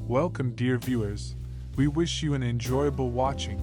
Welcome, dear viewers. We wish you an enjoyable watching.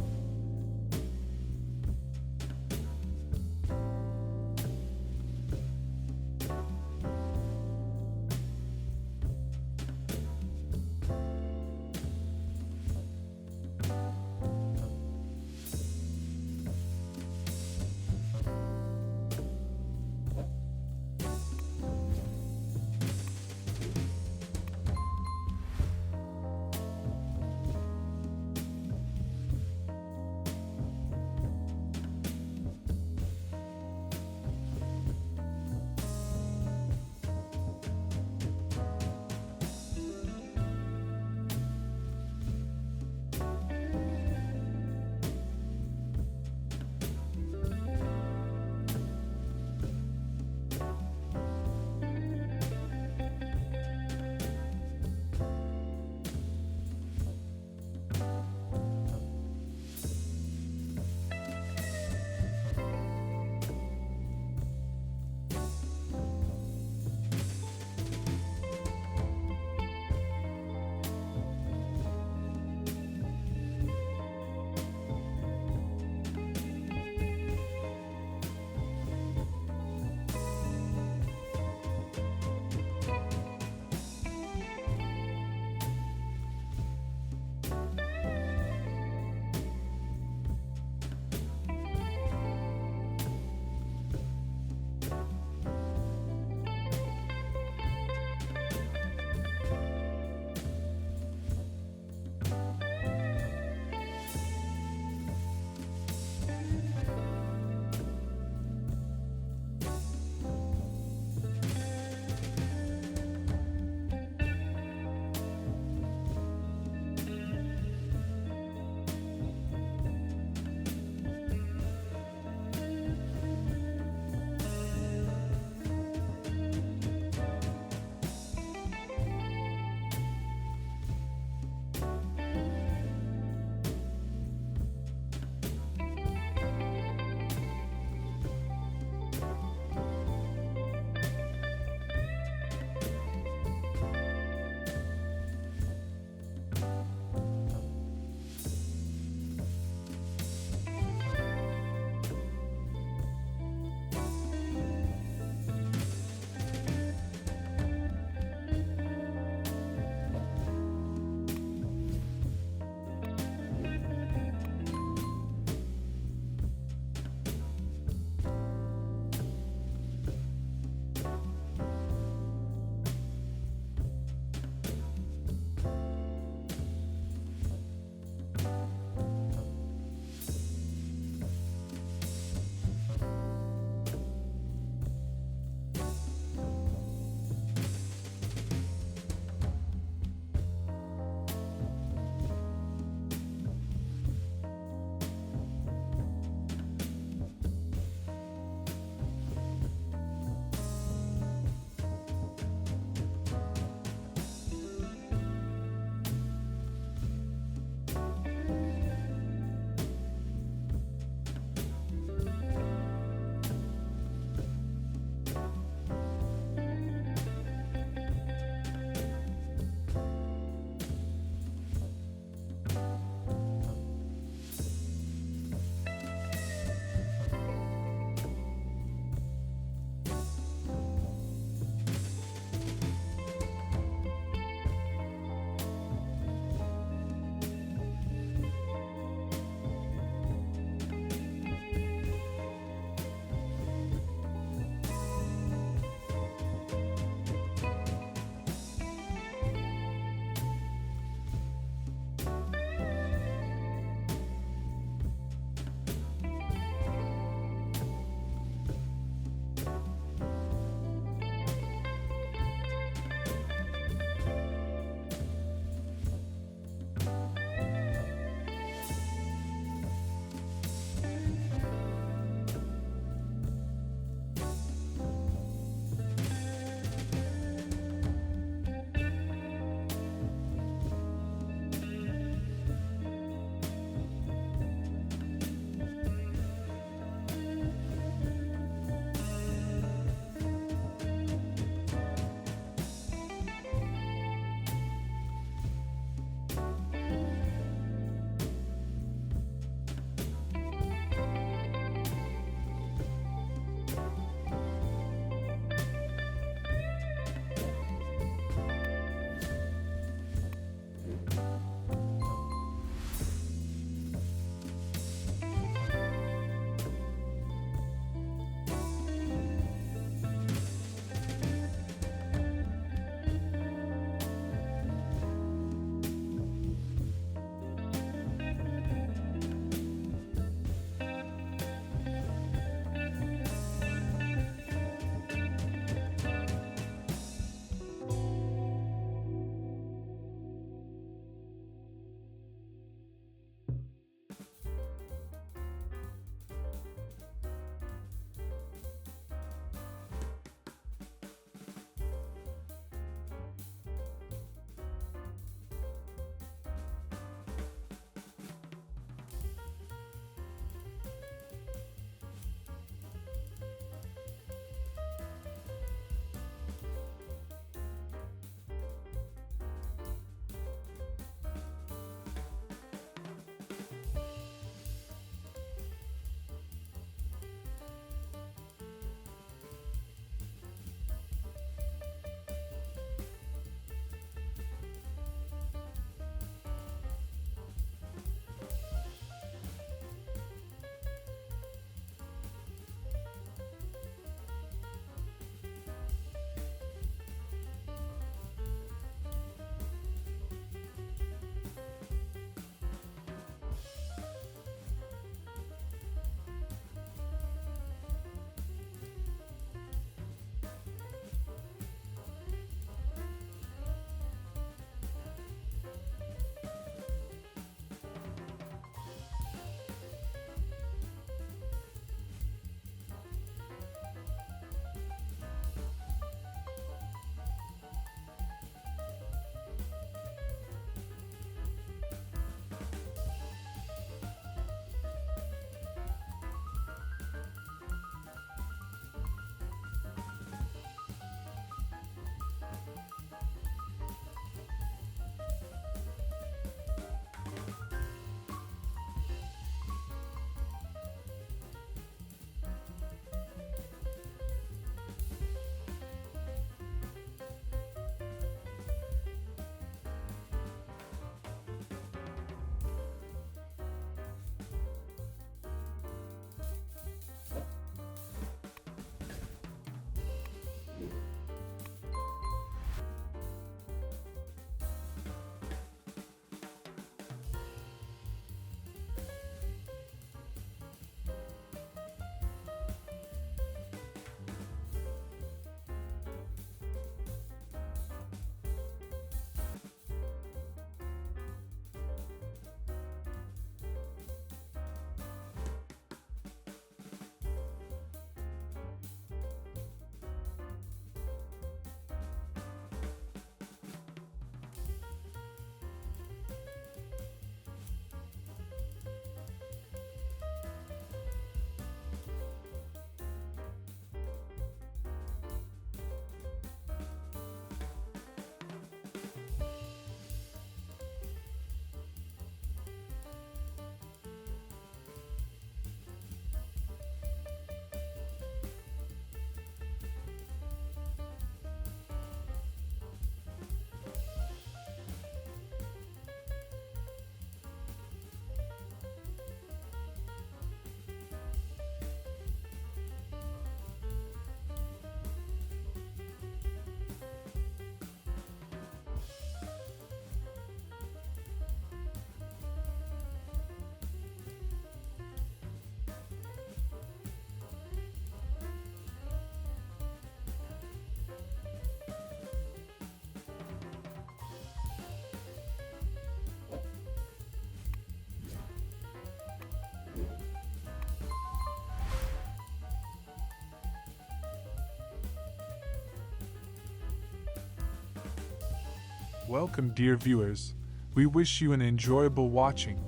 Welcome, dear viewers. We wish you an enjoyable watching.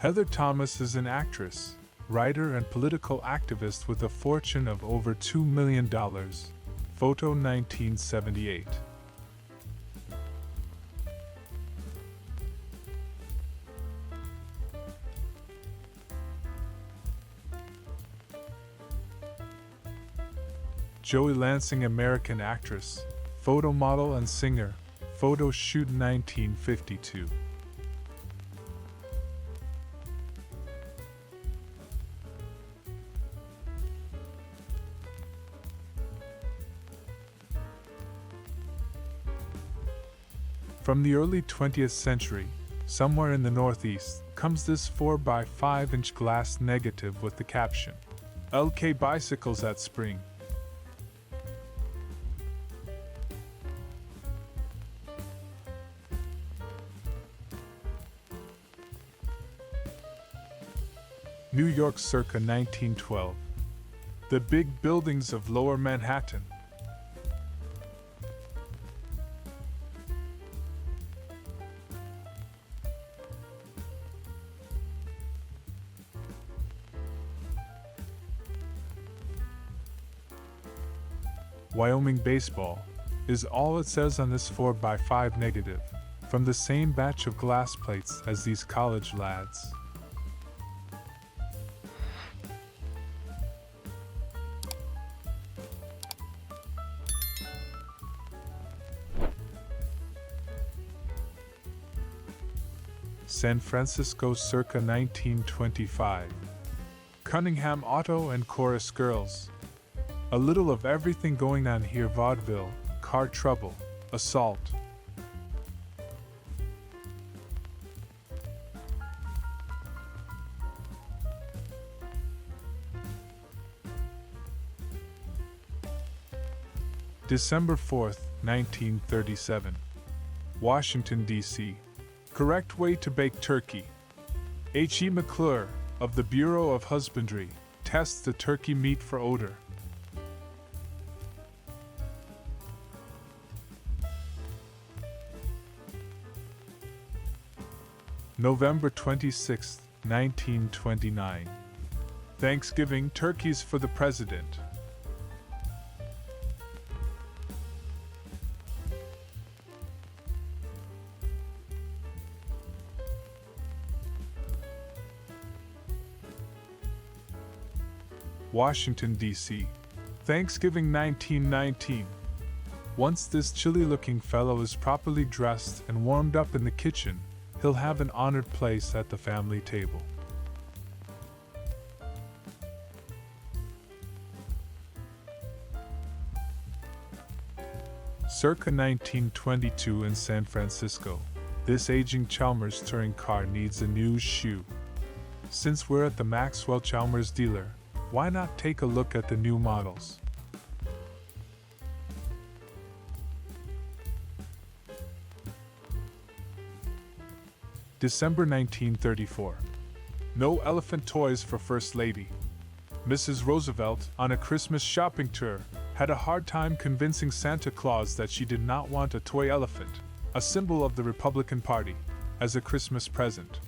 Heather Thomas is an actress, writer, and political activist with a fortune of over $2 million. Photo 1978. Joey Lansing, American actress, photo model, and singer. Photo shoot 1952. From the early 20th century, somewhere in the Northeast, comes this 4x5-inch glass negative with the caption, "LK Bicycles at Spring." New York circa 1912. The big buildings of Lower Manhattan. Wyoming baseball is all it says on this 4x5 negative, from the same batch of glass plates as these college lads. San Francisco circa 1925. Cunningham Auto and Chorus Girls. A little of everything going on here: vaudeville, car trouble, assault. December 4th, 1937. Washington, D.C. Correct way to bake turkey. H.E. McClure, of the Bureau of Husbandry, tests the turkey meat for odor. November 26, 1929. Thanksgiving turkeys for the President. Washington, D.C. Thanksgiving 1919. Once this chilly-looking fellow is properly dressed and warmed up in the kitchen, he'll have an honored place at the family table. Circa 1922 in San Francisco. This aging Chalmers touring car needs a new shoe. Since we're at the Maxwell Chalmers dealer, why not take a look at the new models? December 1934. No elephant toys for First Lady. Mrs. Roosevelt, on a Christmas shopping tour, had a hard time convincing Santa Claus that she did not want a toy elephant, a symbol of the Republican Party, as a Christmas present.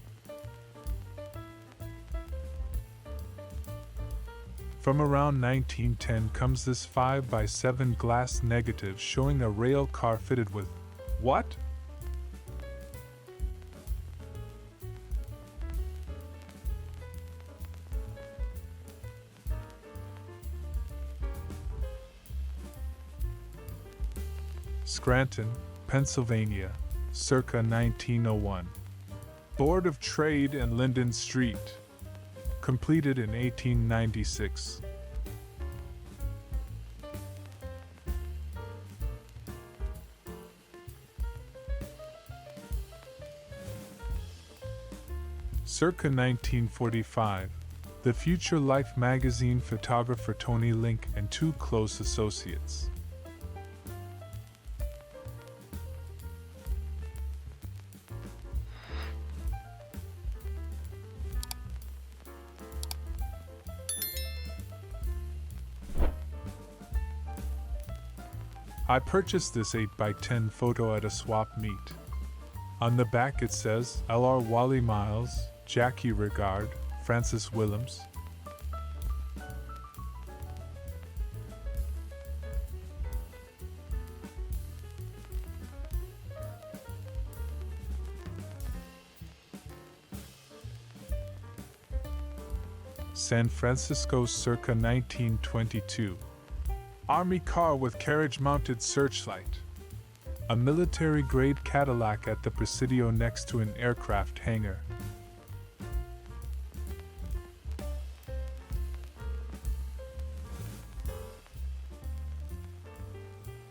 From around 1910 comes this 5x7 glass negative showing a rail car fitted with what? Scranton, Pennsylvania, circa 1901. Board of Trade and Linden Street. Completed in 1896. Circa 1945. The Future Life magazine photographer Tony Link and two close associates. I purchased this 8x10 photo at a swap meet. On the back it says, L.R. Wally Miles, Jackie Regard, Francis Willems. San Francisco circa 1922. Army car with carriage-mounted searchlight. A military-grade Cadillac at the Presidio next to an aircraft hangar.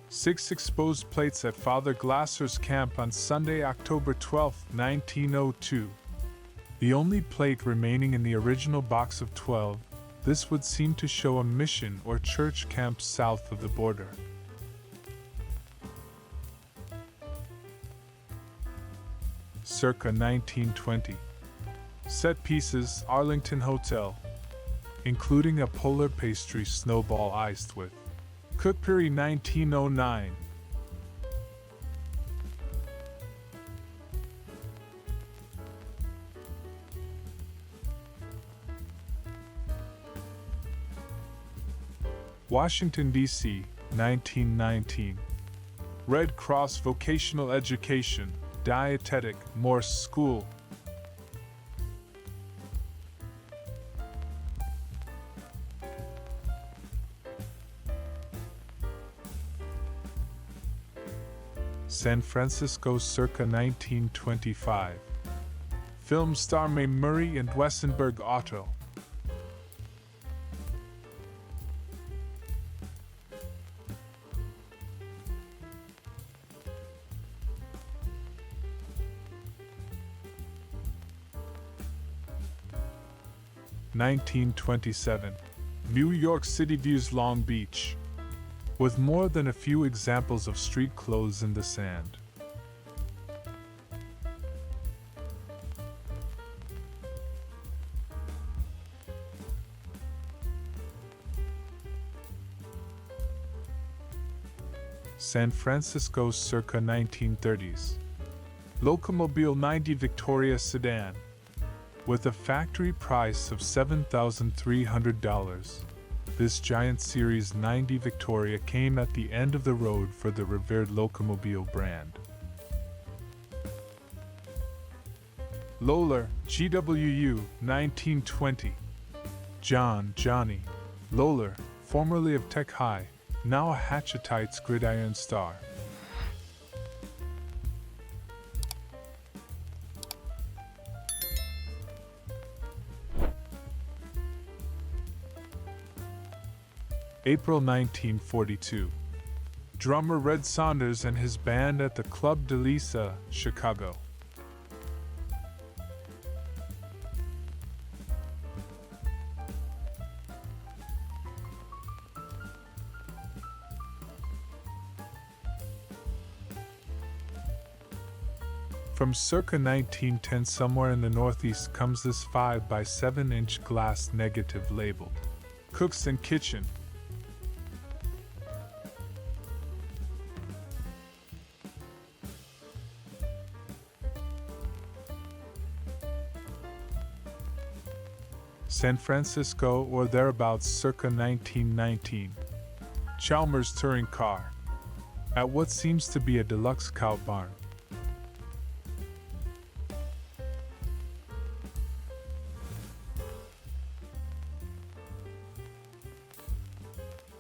Six exposed plates at Father Glasser's camp on Sunday, October 12, 1902. The only plate remaining in the original box of 12, this would seem to show a mission or church camp south of the border. Circa 1920. Set pieces, Arlington Hotel, including a polar pastry snowball iced with cookery 1909. Washington, D.C., 1919. Red Cross Vocational Education, Dietetic, Morse School. San Francisco circa 1925. Film star Mae Murray and Wessenberg Auto. (1927) New York City views Long Beach, with more than a few examples of street clothes in the sand. San Francisco circa 1930s. Locomobile 90 Victoria sedan, with a factory price of $7,300. This giant Series 90 Victoria came at the end of the road for the revered Locomobile brand. Lohler, GWU, 1920. Johnny Lohler, formerly of Tech High, now a Hatchetite's gridiron star. April 1942. Drummer Red Saunders and his band at the Club de Lisa, Chicago. From circa 1910 somewhere in the Northeast comes this 5x7-inch glass negative labeled Cooks and Kitchen. San Francisco or thereabouts circa 1919. Chalmers touring car, at what seems to be a deluxe cow barn.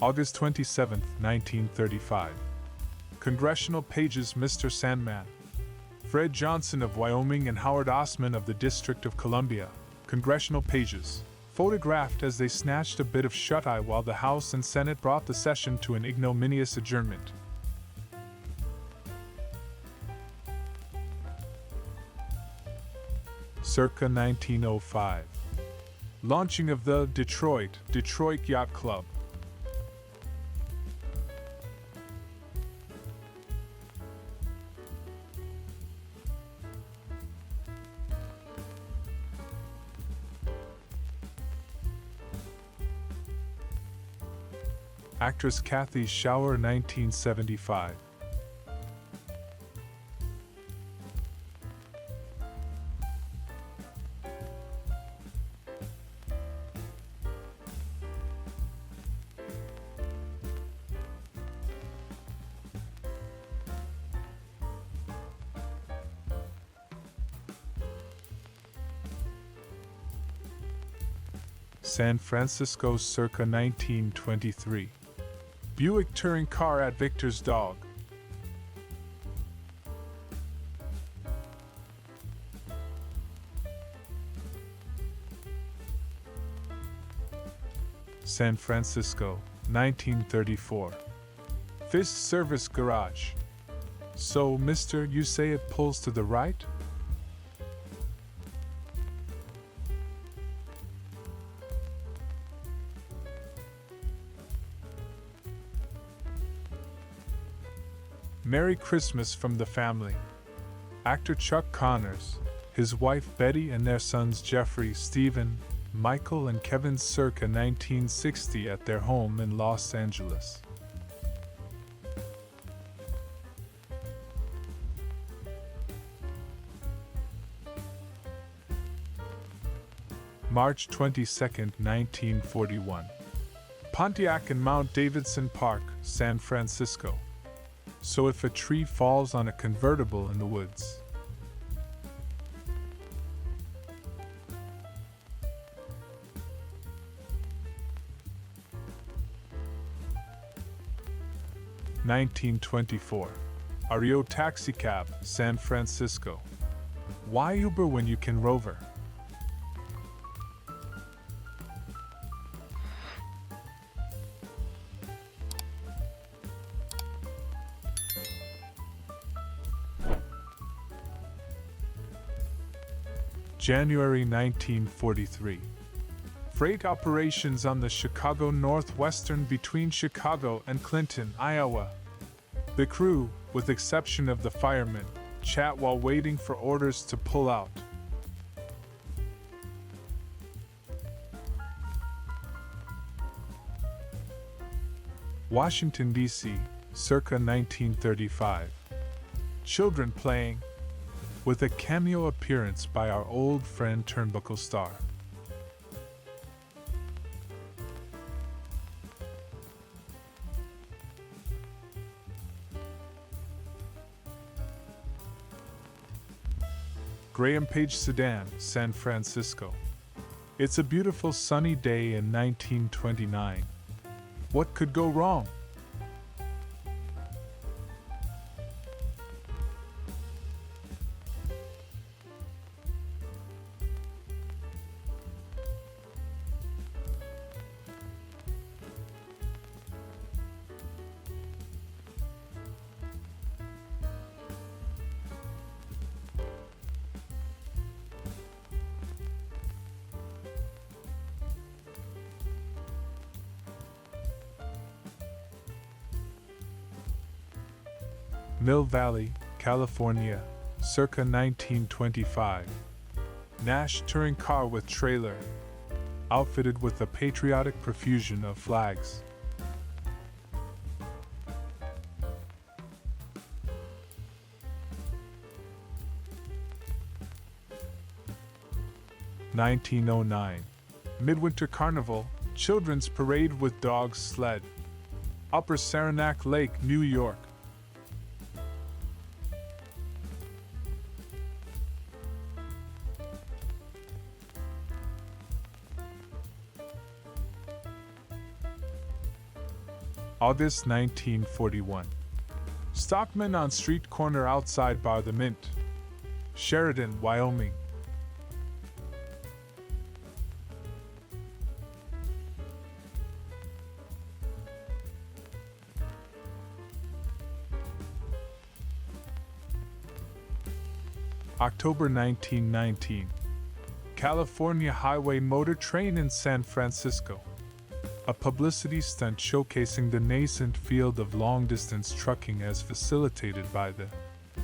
August 27, 1935. Congressional pages Mr. Sandman. Fred Johnson of Wyoming and Howard Osman of the District of Columbia. Congressional pages, photographed as they snatched a bit of shut-eye while the House and Senate brought the session to an ignominious adjournment. Circa 1905. Launching of the Detroit Yacht Club. Actress Kathy Shower, 1975. San Francisco circa 1923. Buick touring car at Victor's Dog. San Francisco, 1934. Fish Service Garage. So, mister, you say it pulls to the right? Merry Christmas from the family. Actor Chuck Connors, his wife Betty and their sons Jeffrey, Stephen, Michael and Kevin circa 1960 at their home in Los Angeles. March 22, 1941. Pontiac and Mount Davidson Park, San Francisco. So if a tree falls on a convertible in the woods. (1924) Ario Taxicab, San Francisco. Why Uber when you can Rover? January 1943. Freight operations on the Chicago Northwestern between Chicago and Clinton, Iowa. The crew, with exception of the firemen, chat while waiting for orders to pull out. Washington, D.C., circa 1935. Children playing, with a cameo appearance by our old friend Turnbuckle Star. Graham Page Sedan, San Francisco. It's a beautiful sunny day in 1929. What could go wrong? Mill Valley, California, circa 1925. Nash touring car with trailer, outfitted with a patriotic profusion of flags. (1909) Midwinter Carnival, children's parade with dogs sled. Upper Saranac Lake, New York. August 1941. Stockman on street corner outside Bar the Mint. Sheridan, Wyoming. October 1919. California Highway Motor Train in San Francisco. A publicity stunt showcasing the nascent field of long-distance trucking as facilitated by the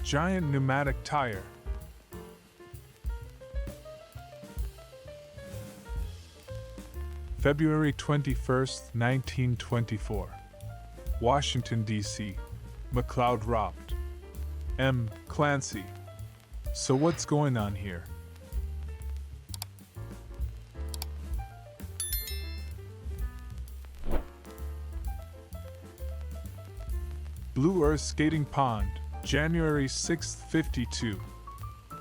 giant pneumatic tire. February 21, 1924. Washington, D.C. McLeod robbed. M. Clancy. So what's going on here? Blue Earth Skating Pond, January 6, 52.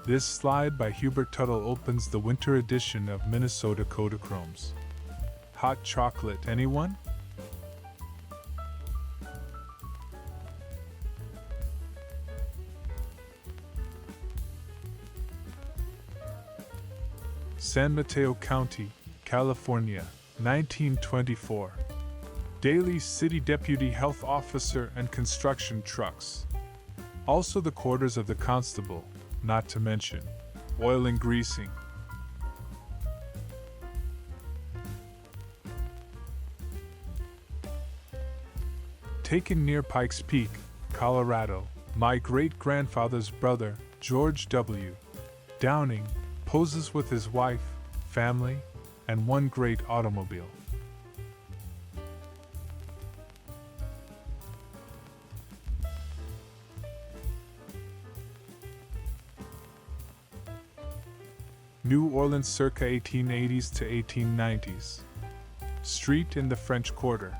This slide by Hubert Tuttle opens the winter edition of Minnesota Kodachromes. Hot chocolate, anyone? San Mateo County, California, 1924. Daily City Deputy Health Officer and construction trucks. Also the quarters of the constable, not to mention oil and greasing. Taken near Pikes Peak, Colorado, my great-grandfather's brother, George W. Downing, poses with his wife, family, and one great automobile. New Orleans circa 1880s to 1890s. Street in the French Quarter.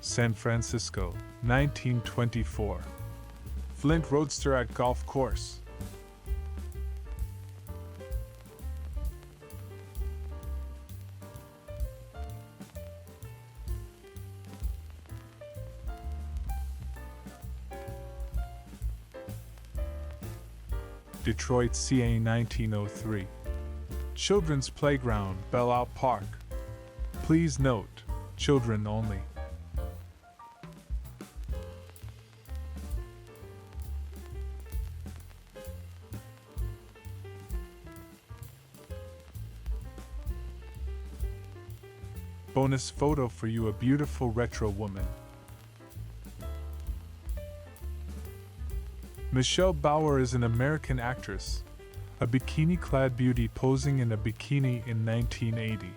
San Francisco, 1924. Flint Roadster at golf course. Detroit, CA, 1903. Children's Playground, Belle Isle Park. Please note, children only. Bonus photo for you, a beautiful retro woman. Michelle Bauer is an American actress, a bikini-clad beauty posing in a bikini in 1980.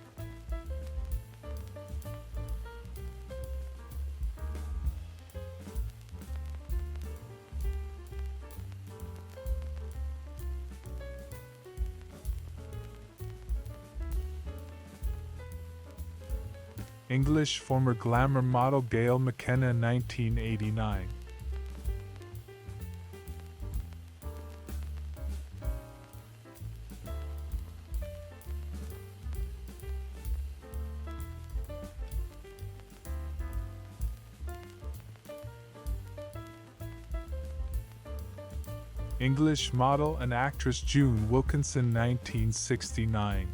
English former glamour model Gail McKenna, 1989. English model and actress June Wilkinson, 1969.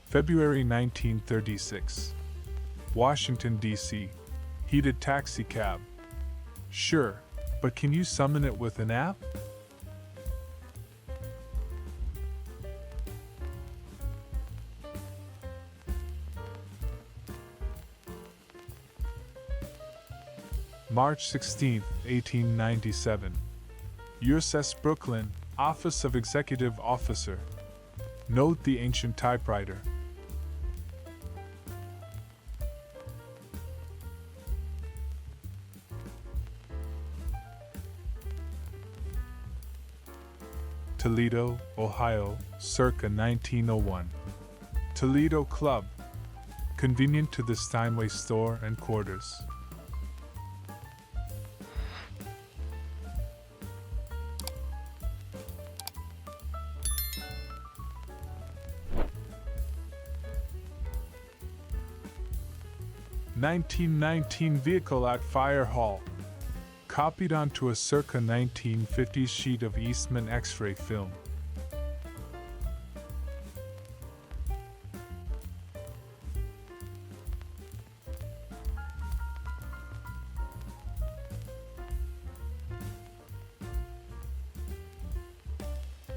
February 1936. Washington, D.C. Heated taxi cab. Sure, but can you summon it with an app? March 16, 1897. USS Brooklyn, Office of Executive Officer. Note the ancient typewriter. Toledo, Ohio, circa 1901. Toledo Club. Convenient to the Steinway store and quarters. (1919) vehicle at Fire Hall. Copied onto a circa 1950s sheet of Eastman X-ray film.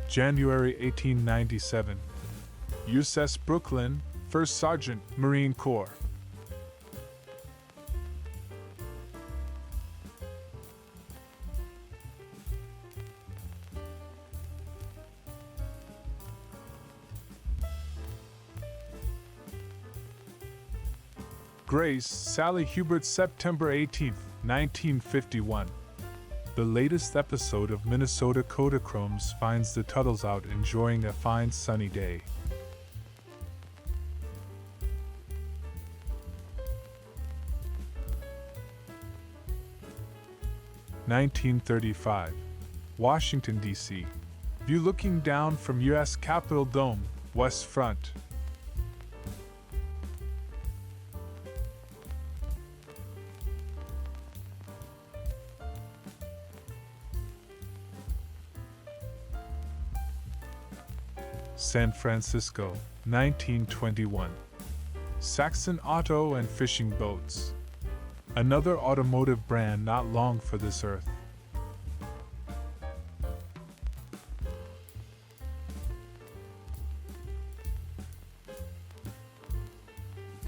January 1897. USS Brooklyn, First Sergeant, Marine Corps. Grace, Sally Hubert, September 18th. 1951. The latest episode of Minnesota Kodachromes finds the Tuttles out enjoying a fine sunny day. (1935) Washington, D.C. View looking down from U.S. Capitol Dome, West Front. San Francisco, 1921. Saxon Auto and Fishing Boats. Another automotive brand not long for this earth.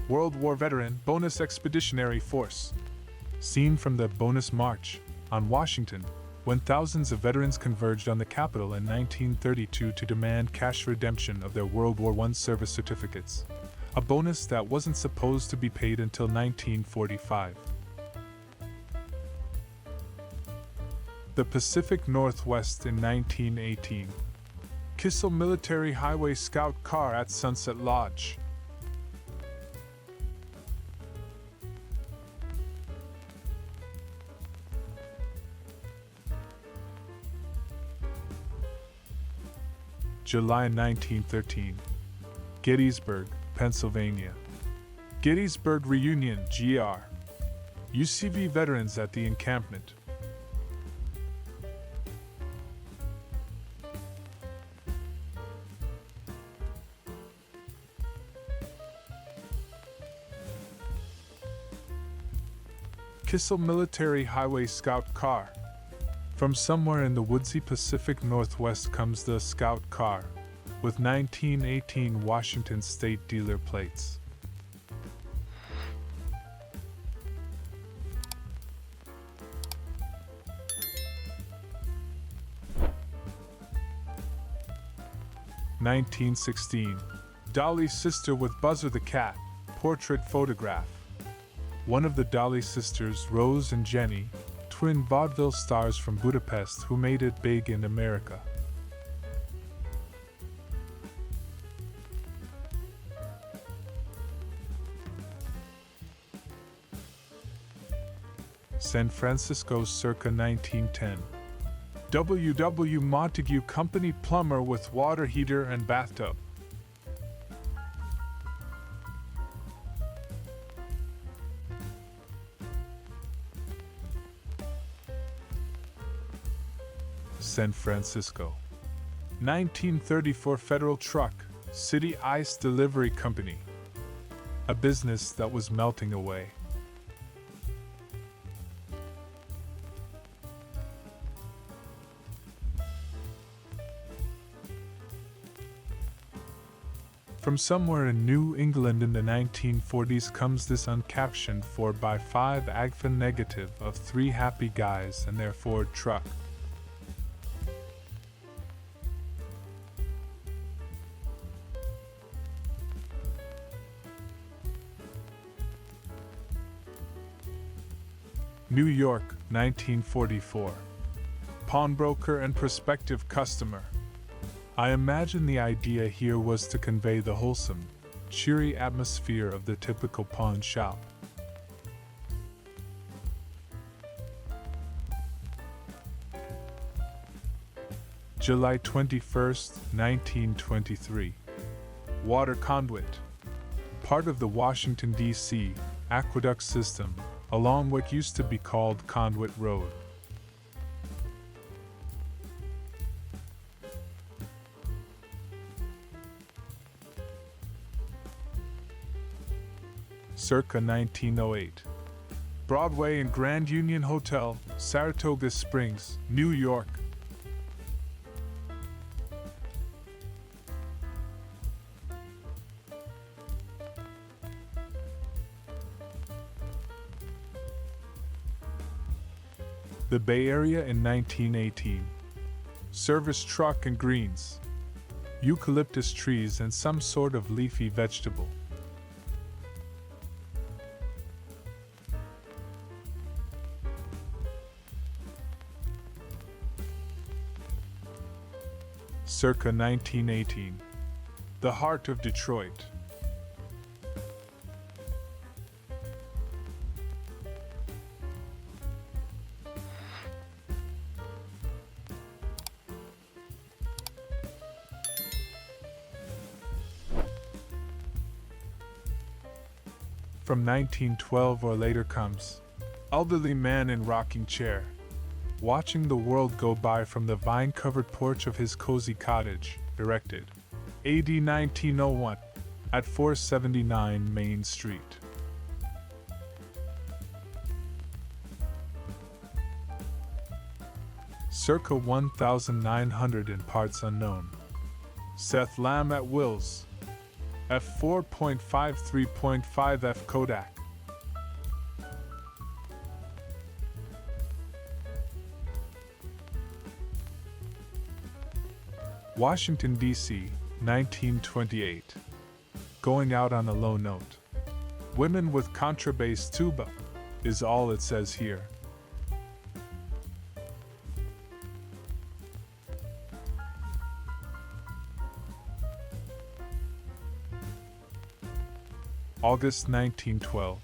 World War veteran Bonus Expeditionary Force. Seen from the Bonus March on Washington, when thousands of veterans converged on the Capitol in 1932 to demand cash redemption of their World War I service certificates, a bonus that wasn't supposed to be paid until 1945. The Pacific Northwest in 1918. Kissel Military Highway Scout Car at Sunset Lodge. July 1913. Gettysburg, Pennsylvania. Gettysburg Reunion, GR. UCV veterans at the encampment. Kissel Military Highway Scout Car. From somewhere in the woodsy Pacific Northwest comes the Scout Car, with 1918 Washington State dealer plates. (1916) Dolly's sister with Buzzer the cat, portrait photograph. One of the Dolly sisters, Rose and Jenny, twin vaudeville stars from Budapest who made it big in America. San Francisco circa 1910. W. Montague Company plumber with water heater and bathtub. San Francisco. 1934 Federal Truck, City Ice Delivery Company. A business that was melting away. From somewhere in New England in the 1940s comes this uncaptioned 4x5 AGFA negative of three happy guys and their Ford truck. New York, 1944. Pawnbroker and prospective customer. I imagine the idea here was to convey the wholesome, cheery atmosphere of the typical pawn shop. July 21st, 1923. Water conduit. Part of the Washington, D.C. aqueduct system, along what used to be called Conduit Road. Circa 1908. Broadway and Grand Union Hotel, Saratoga Springs, New York. The Bay Area in 1918. Service truck and greens. Eucalyptus trees and some sort of leafy vegetable. circa 1918. The heart of Detroit. From 1912 or later comes elderly man in rocking chair, watching the world go by from the vine-covered porch of his cozy cottage, erected AD 1901 at 479 Main Street. Circa 1900 in parts unknown. Seth Lamb at Wills. f4.53.5 F Kodak. Washington, D.C., 1928. Going out on a low note. Women with contrabass tuba is all it says here. August 1912.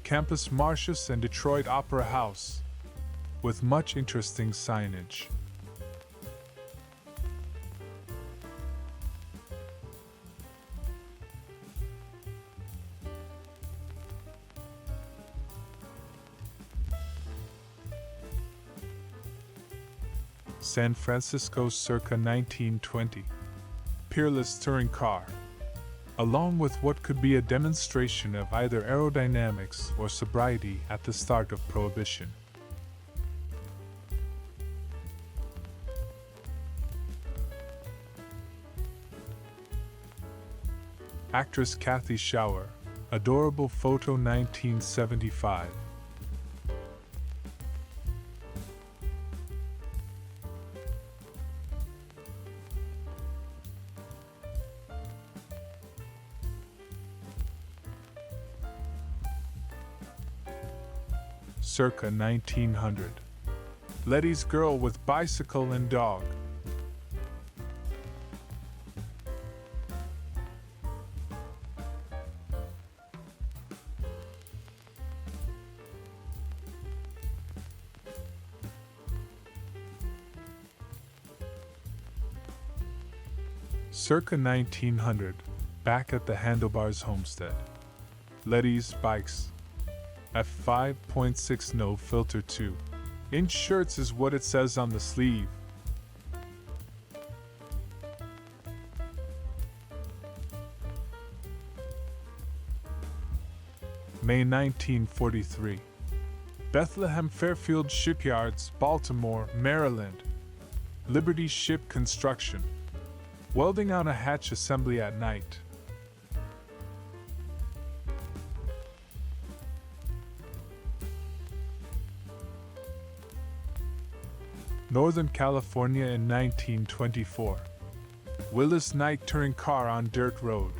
Campus Martius and Detroit Opera House, with much interesting signage. San Francisco circa 1920. Peerless touring car, along with what could be a demonstration of either aerodynamics or sobriety at the start of Prohibition. Actress Kathy Shower, adorable photo 1975. Circa 1900. Letty's Girl with Bicycle and Dog. Circa 1900. Back at the Handlebars Homestead. Letty's Bikes. f5.6 no filter 2 inch shirts is what it says on the sleeve. May 1943. Bethlehem Fairfield Shipyards, Baltimore, Maryland. Liberty Ship Construction. Welding on a hatch assembly at night. Northern California in 1924. Willis Night touring car on dirt road.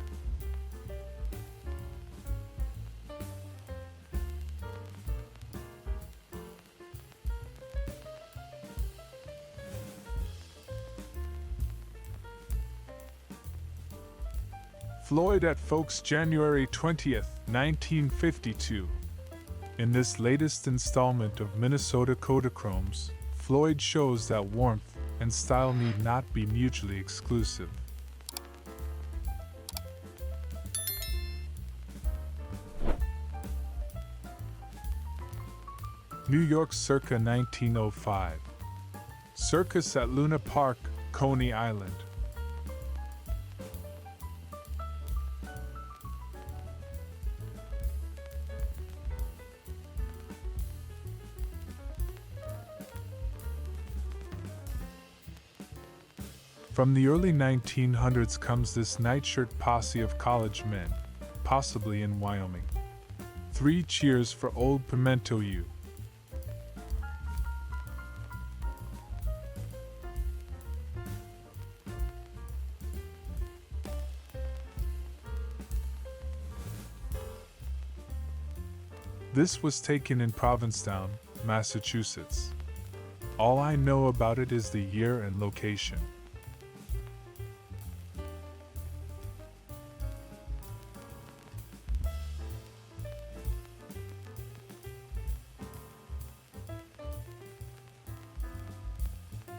Floyd at Folks, January 20th, 1952. In this latest installment of Minnesota Kodachromes, Floyd shows that warmth and style need not be mutually exclusive. New York circa 1905. Circus at Luna Park, Coney Island. From the early 1900s comes this nightshirt posse of college men, possibly in Wyoming. 3 cheers for old Pimento U. This was taken in Provincetown, Massachusetts. All I know about it is the year and location.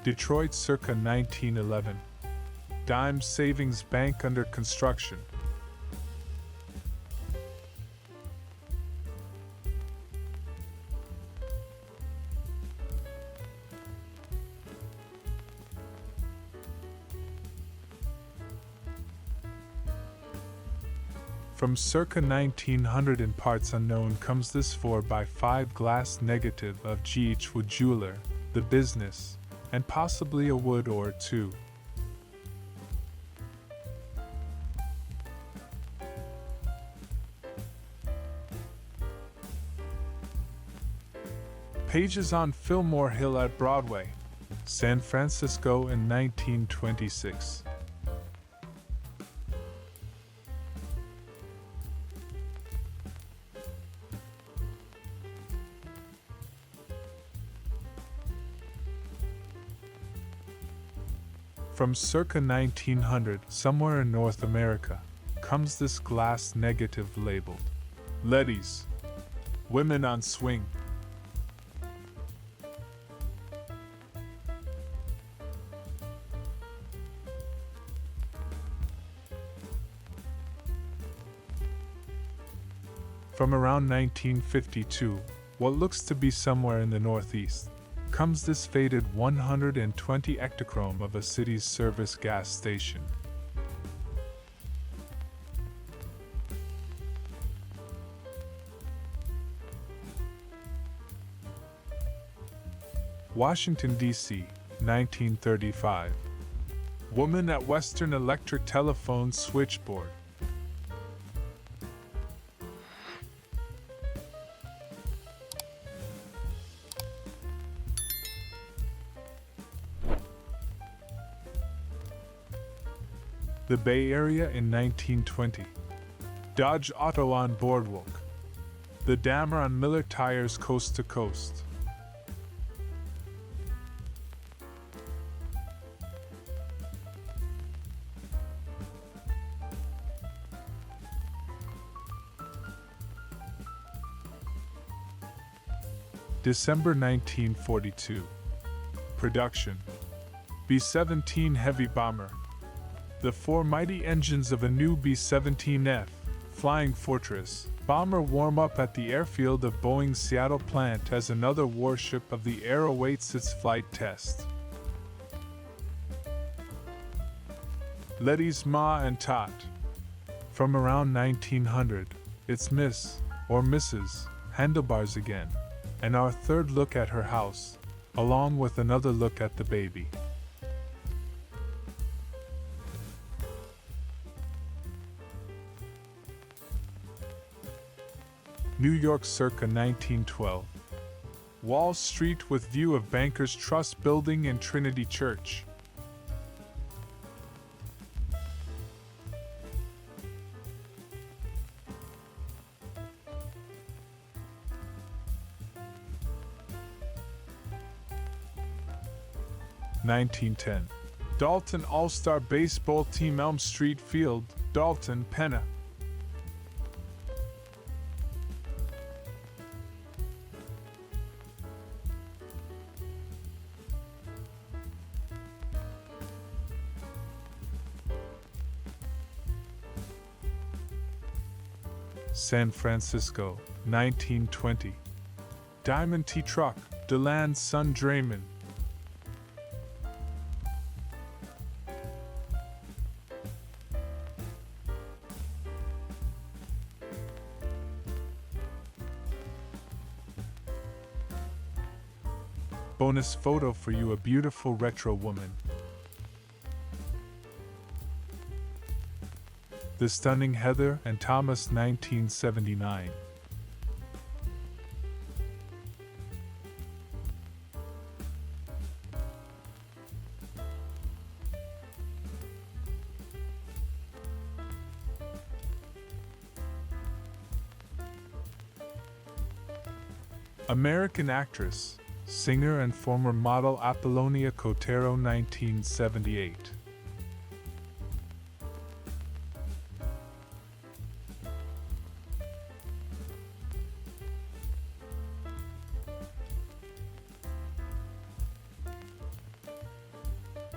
Detroit circa 1911. Dime Savings Bank under construction. From circa 1900 in parts unknown comes this 4x5 glass negative of G.H. Wood Jeweler, The Business, and possibly a wood or two. Pages on Fillmore Hill at Broadway, San Francisco in 1926. From circa 1900, somewhere in North America, comes this glass negative labeled Letty's Women on Swing. From around 1952, what looks to be somewhere in the Northeast, comes this faded 120 ectochrome of a city's service gas station. Washington, D.C., 1935. Woman at Western Electric telephone switchboard. The Bay Area in 1920. Dodge Auto on Boardwalk. The Dammer on Miller Tires coast to coast. December 1942. Production. B-17 heavy bomber. The four mighty engines of a new B-17F, Flying Fortress, bomber warm up at the airfield of Boeing's Seattle plant as another warship of the air awaits its flight test. Letty's Ma and Tot. From around 1900, it's Miss, or Mrs., Handlebars again, and our third look at her house, along with another look at the baby. New York circa 1912. Wall Street with view of Bankers Trust Building and Trinity Church. (1910). Dalton All-Star Baseball Team Elm Street Field, Dalton, Penna. San Francisco, 1920. Diamond T Truck, DeLand's son Draymond. Bonus photo for you, a beautiful retro woman. The Stunning Heather and Thomas, 1979. American actress, singer and former model Apollonia Cotero, 1978.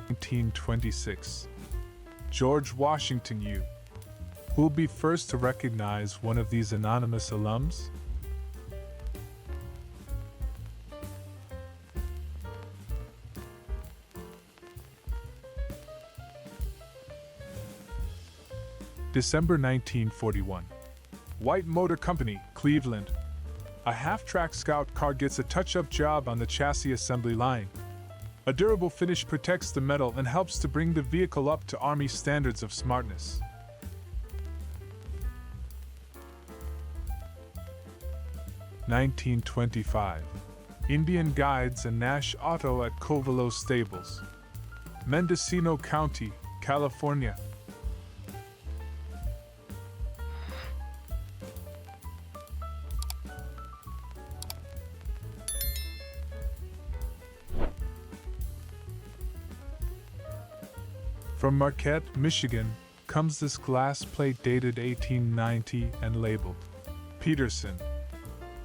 1926. George Washington U. Who'll be first to recognize one of these anonymous alums? December 1941. White Motor Company, Cleveland. A half-track Scout car gets a touch-up job on the chassis assembly line. A durable finish protects the metal and helps to bring the vehicle up to Army standards of smartness. (1925) Indian Guides and Nash Auto at Covelo Stables, Mendocino County, California. From Marquette, Michigan, comes this glass plate dated 1890 and labeled Peterson.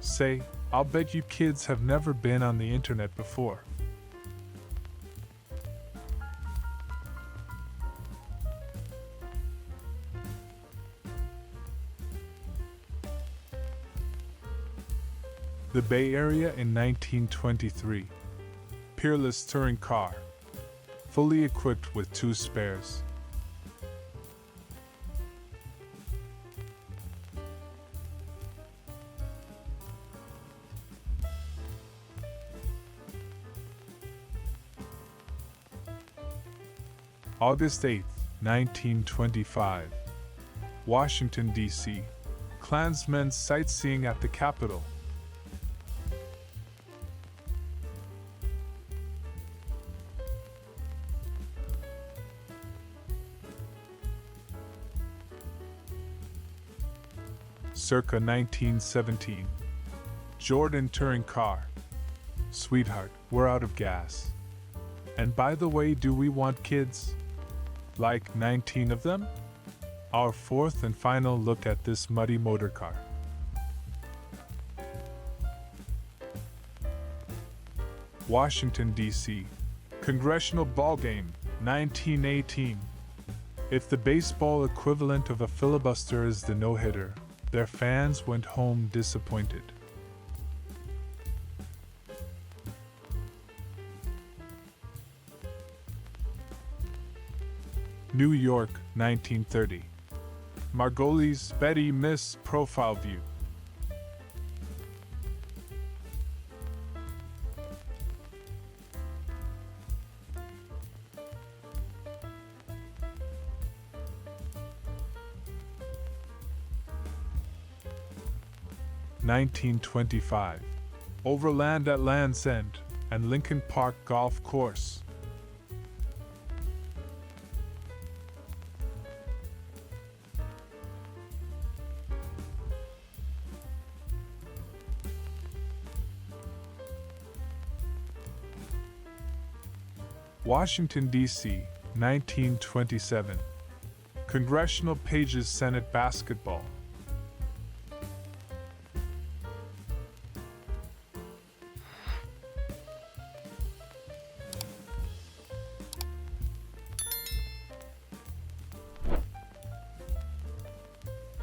Say, I'll bet you kids have never been on the internet before. The Bay Area in 1923. Peerless touring car. Fully equipped with 2 spares. August 8, 1925. Washington, D.C. Klansmen sightseeing at the Capitol. Circa 1917. Jordan touring car. Sweetheart, we're out of gas. And by the way, do we want kids? Like 19 of them? Our fourth and final look at this muddy motor car. Washington, D.C. Congressional ballgame, 1918. If the baseball equivalent of a filibuster is the no-hitter, their fans went home disappointed. New York, 1930. Margoli's Betty Miss profile view. (1925) Overland at Land's End and Lincoln Park Golf Course. Washington, D.C., 1927. Congressional Pages Senate Basketball.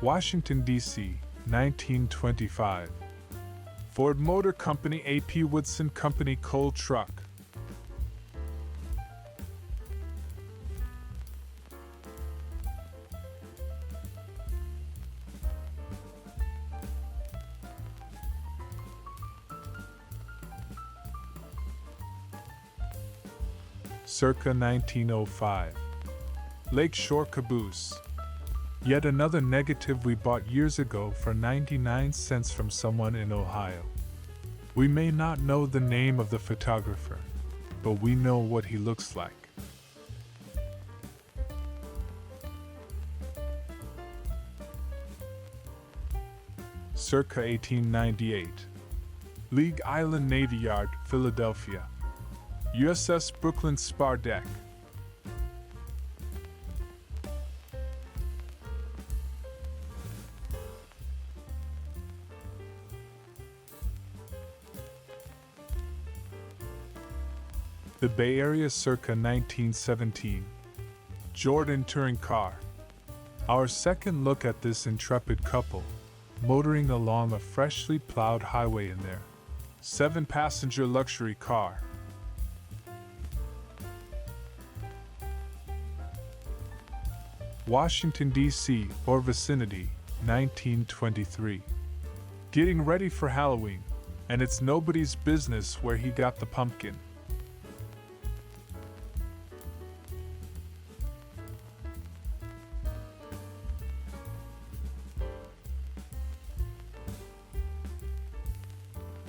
Washington, D.C., 1925. Ford Motor Company A.P. Woodson Company coal truck. Circa 1905. Lakeshore Caboose. Yet another negative we bought years ago for 99 cents from someone in Ohio. We may not know the name of the photographer, but we know what he looks like. Circa 1898. League Island Navy Yard, Philadelphia. USS Brooklyn spar deck. The Bay Area circa 1917. Jordan touring car. Our second look at this intrepid couple, motoring along a freshly plowed highway in their 7-passenger luxury car. Washington, D.C. or vicinity, 1923. Getting ready for Halloween, and it's nobody's business where he got the pumpkin.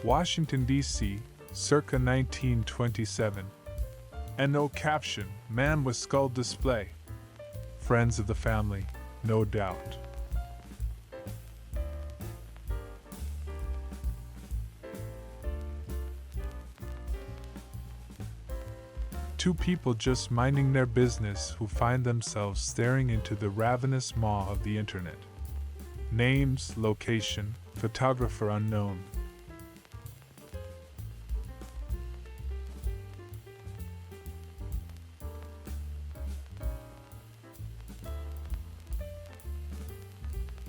Washington, D.C., circa 1927. And no caption, man with skull display. Friends of the family, no doubt. Two people just minding their business who find themselves staring into the ravenous maw of the internet. Names, location, photographer unknown.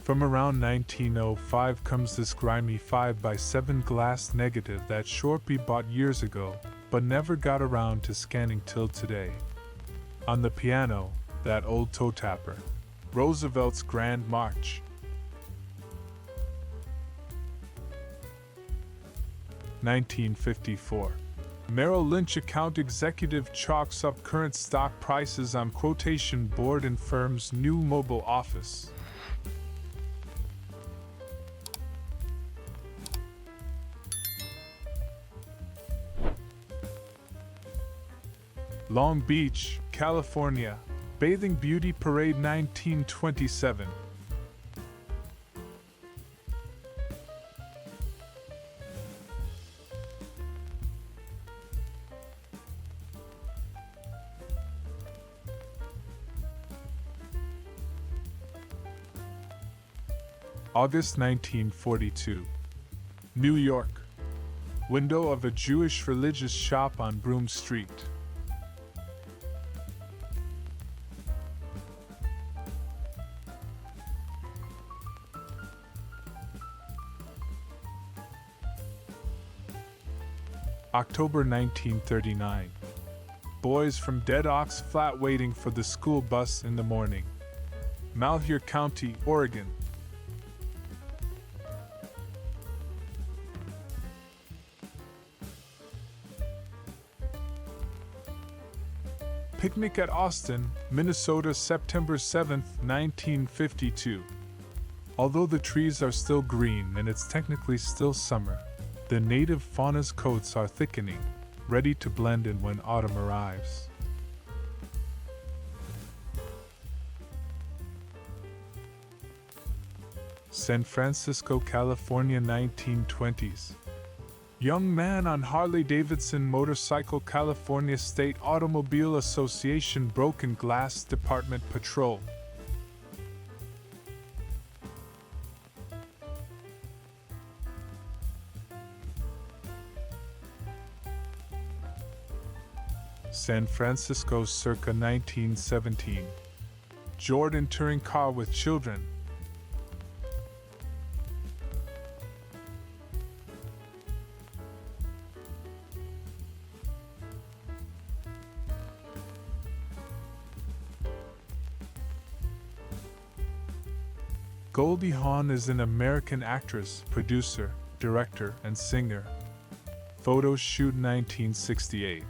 From around 1905 comes this grimy 5x7 glass negative that Shorty bought years ago, but never got around to scanning till today. On the piano, that old toe tapper, Roosevelt's Grand March. (1954). Merrill Lynch account executive chalks up current stock prices on quotation board in firm's new mobile office. Long Beach, California, Bathing Beauty Parade 1927. August 1942. New York. Window of a Jewish religious shop on Broome Street. October 1939. Boys from Dead Ox Flat waiting for the school bus in the morning. Malheur County, Oregon. Picnic at Austin, Minnesota, September 7, 1952. Although the trees are still green and it's technically still summer, the native fauna's coats are thickening, ready to blend in when autumn arrives. San Francisco, California, 1920s. Young man on Harley-Davidson motorcycle, California State Automobile Association broken glass department patrol. San Francisco, circa 1917. Jordan touring car with children. Goldie Hawn is an American actress, producer, director, and singer. Photo shoot 1968.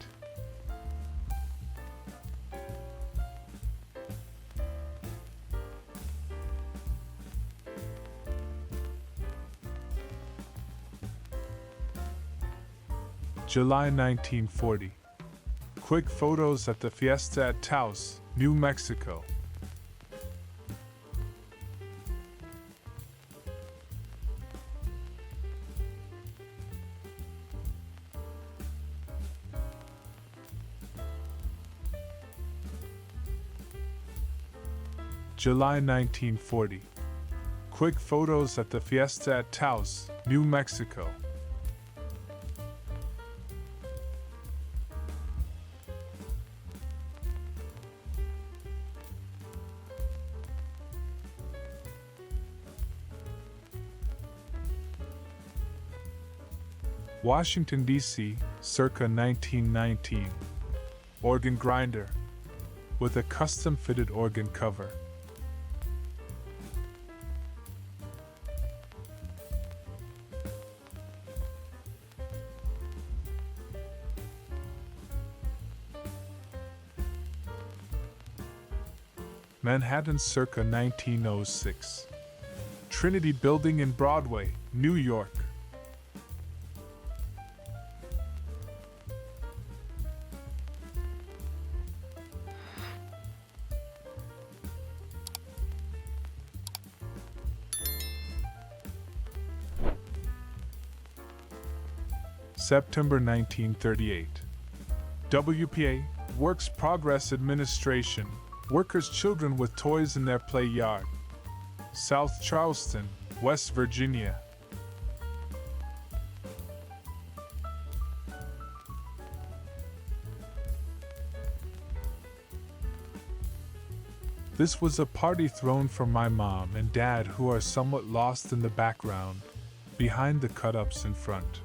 July 1940. Quick photos at the Fiesta at Taos, New Mexico. July 1940. Quick photos at the Fiesta at Taos, New Mexico. Washington, D.C., circa 1919. Organ grinder with a custom-fitted organ cover. Manhattan, circa 1906. Trinity Building in Broadway, New York. September 1938. WPA, Works Progress Administration, workers' children with toys in their play yard. South Charleston, West Virginia. This was a party thrown for my mom and dad, who are somewhat lost in the background, behind the cut-ups in front.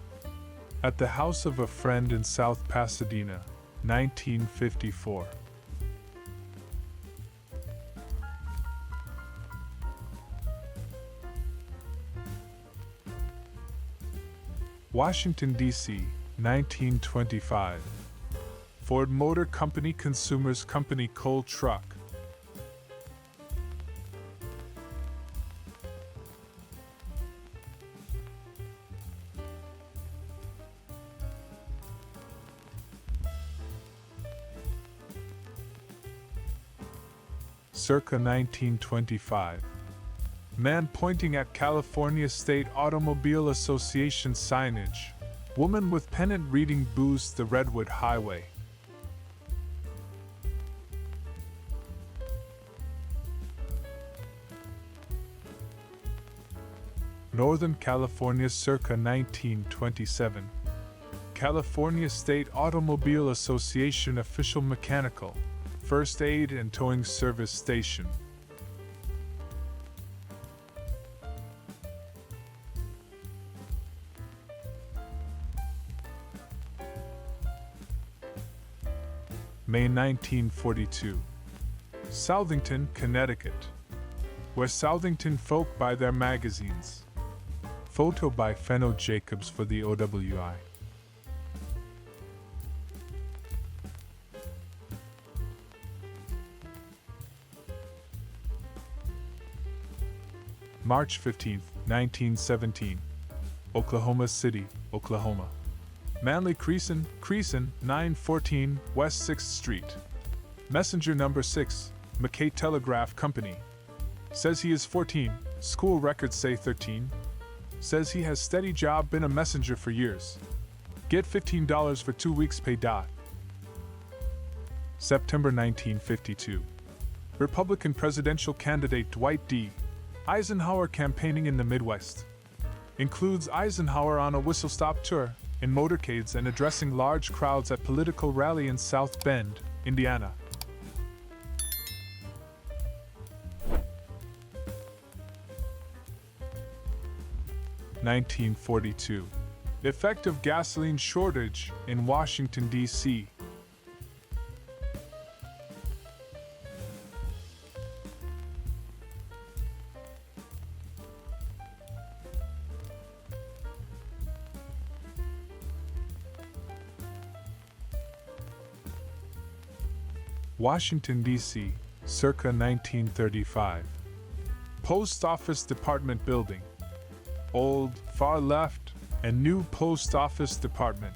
At the house of a friend in South Pasadena, 1954. Washington, D.C., 1925. Ford Motor Company Consumers Company Coal Truck. Circa 1925. Man pointing at California State Automobile Association signage. Woman with pennant reading Boost the Redwood Highway. Northern California, circa 1927. California State Automobile Association Official Mechanical, First Aid and Towing Service Station. May 1942. Southington, Connecticut, where Southington folk buy their magazines. Photo by Fenno Jacobs for the OWI. March 15, 1917. Oklahoma City, Oklahoma. Manly Creason, 914 West 6th Street. Messenger number 6, McKay Telegraph Company. Says he is 14, school records say 13. Says he has steady job, been a messenger for years. Get $15 for 2 weeks pay. September 1952. Republican presidential candidate Dwight D. Eisenhower campaigning in the Midwest. Includes Eisenhower on a whistle-stop tour, in motorcades and addressing large crowds at political rally in South Bend, Indiana. (1942) Effect of gasoline shortage in Washington, D.C. Washington, D.C., circa 1935. Post Office Department Building. Old, far left, and new Post Office Department.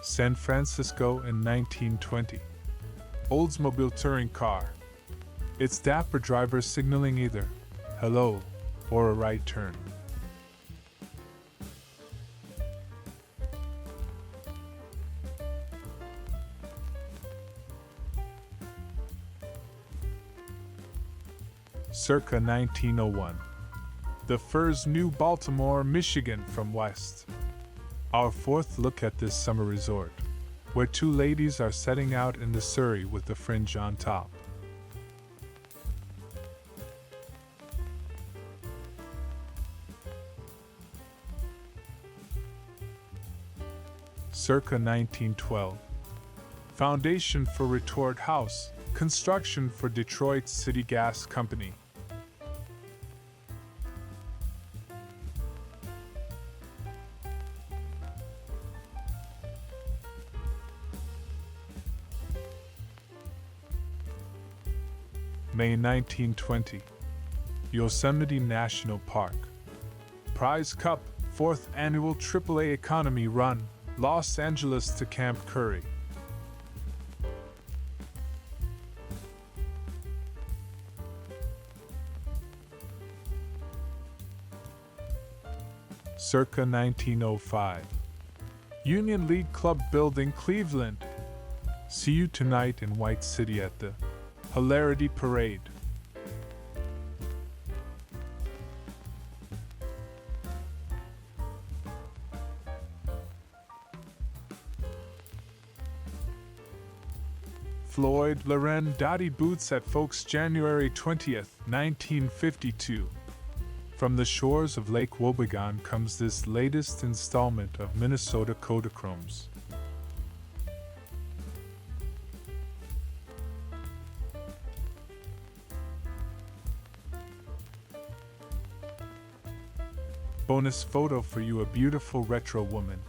San Francisco in 1920. Oldsmobile touring car. Its dapper driver signaling either hello or a right turn. Circa 1901. The Furs, New Baltimore, Michigan from west. Our fourth look at this summer resort. where two ladies are setting out in the surrey with the fringe on top. Circa 1912. Foundation for retort house, construction for Detroit City Gas Company. May 1920. Yosemite National Park. Prize Cup, 4th Annual AAA Economy Run, Los Angeles to Camp Curry. Circa 1905. Union League Club Building, Cleveland. See you tonight in White City at the Hilarity Parade. Floyd Loren Dottie Boots at Folks, January 20th, 1952. From the shores of Lake Wobegon comes this latest installment of Minnesota Kodachromes. Bonus photo for you, a beautiful retro woman.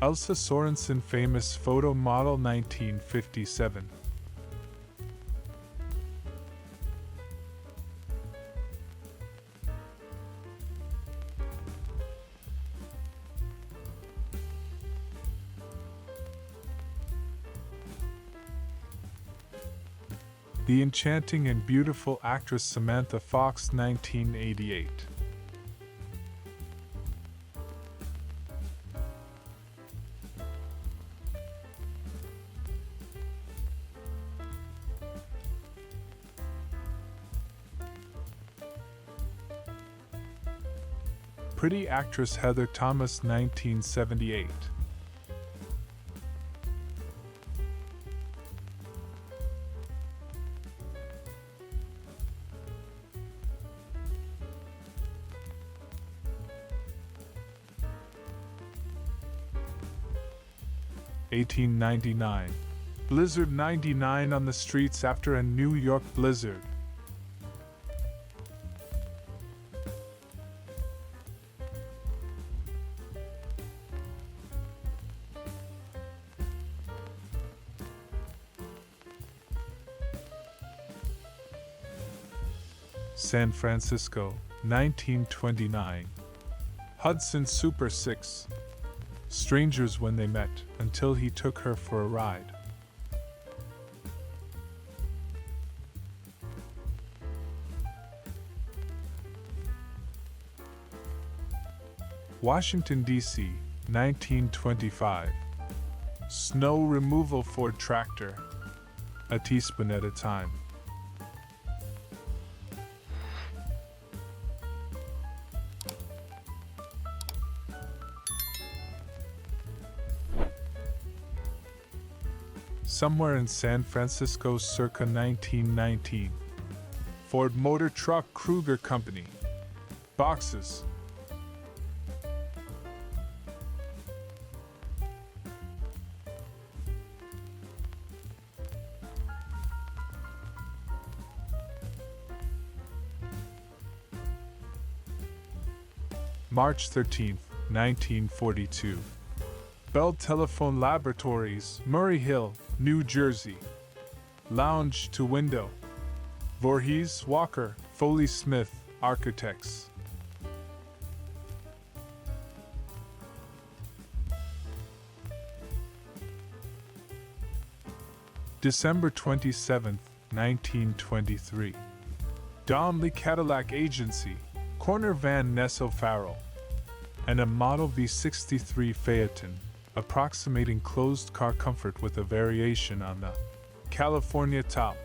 Elsa Sorensen, famous photo model, 1957. The enchanting and beautiful actress Samantha Fox, 1988. Pretty actress Heather Thomas, 1978. (1899). Blizzard 99 on the streets after a New York blizzard. San Francisco, 1929. Hudson Super 6. Strangers when they met, until he took her for a ride. Washington, D.C., 1925. Snow removal Ford tractor. A teaspoon at a time. Somewhere in San Francisco circa 1919. Ford Motor Truck Kruger Company. Boxes. March 13, 1942. Bell Telephone Laboratories, Murray Hill, New Jersey. Lounge to window. Voorhees, Walker, Foley Smith, Architects. December 27, 1923. Donnelly Cadillac Agency, corner van Ness O'Farrell, and a Model V63 Phaeton, approximating closed car comfort with a variation on the California top.